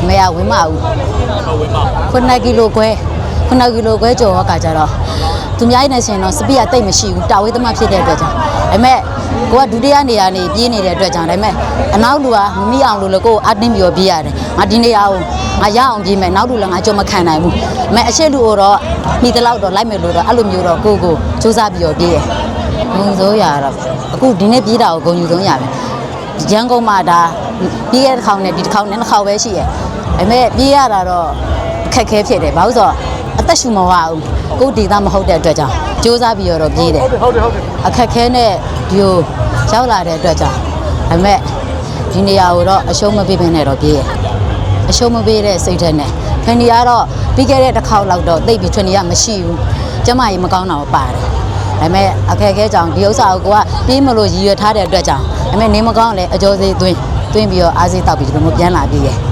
မေရဝင်မအောင်9 ကီလိုခွဲ9 ကီလိုခွဲကျော်ကကြတော့သူများနေရှင်တော့စပီကတိတ်မရှိဘူးတာဝေးသမားဖြစ်တဲ့အတွက်ကြောင့်ဒါပေမဲ့ကိုကဒုတိယနေရာနေပြေးနေတဲ့အတွက်ကြောင့်ဒါပေမဲ့အနောက်လူကမမိအောင်လို့လည်းကိုအတင်းပြီးပြေးရတယ်ငါဒီနေရာကိုငါရအောင်ပြေးမယ်နောက်လူလည်းငါကြော်မခံနိုင်ဘူးဒါပေမဲ့အရှိလူတော့မိတလောက်တော့လိုက်မယ်လို့တော့အဲ့လိုမျိုးတော့ကိုစူးစမ်းပြီးပြေးရဂုံစိုးရတော့အခုဒီနေ့ပြေးတာကိုဂုံယူဆုံးရပဲရန်ကုန်မှာဒါပြေးရတဲ့ခေါင်းနဲ့ဒီတစ်ခေါင်းနဲ့တစ်ခေါက်ပဲရှိရဲ့ဒါပေမဲ့ပြေးရတာတော့ခက်ခဲဖြစ်တယ်ဘာလို့ဆိုတော့အသက်ရှူမဝဘူးကိုဒေသမဟုတ်တဲ့အတွက်ကြောင့်စူးစမ်းပြီးတော့ပြေးတယ်အခက်ခဲနဲ့ဒီကိုရောက်လာတဲ့အတွက်ကြောင့်ဒါပေမဲ့ဒီနေရာကိုတော့အရှုံးမပေးဘဲနဲ့တော့ပြေးရအရှုံးမပေးတဲ့စိတ်ဓာတ်နဲ့ခဏကတော့ပြီးခဲ့တဲ့တစ်ခေါက်လောက်တော့သိပြီးထွင်ရမရှိဘူးကျမကြီးမကောင်းတာပါတယ်ဒါပေမဲ့အခက်ခဲကြောင့်ဒီဥစ္စာကိုကပြေးမလို့ရည်ရွယ်ထားတဲ့အတွက်ကြောင့်ဒါပေမဲ့နေမကောင်းလည်းအကျော်သေးသွင်းပြီးတော့အားစေးတောက်ပြီးဒီလိုမျိုးပြန်လာပြေးရ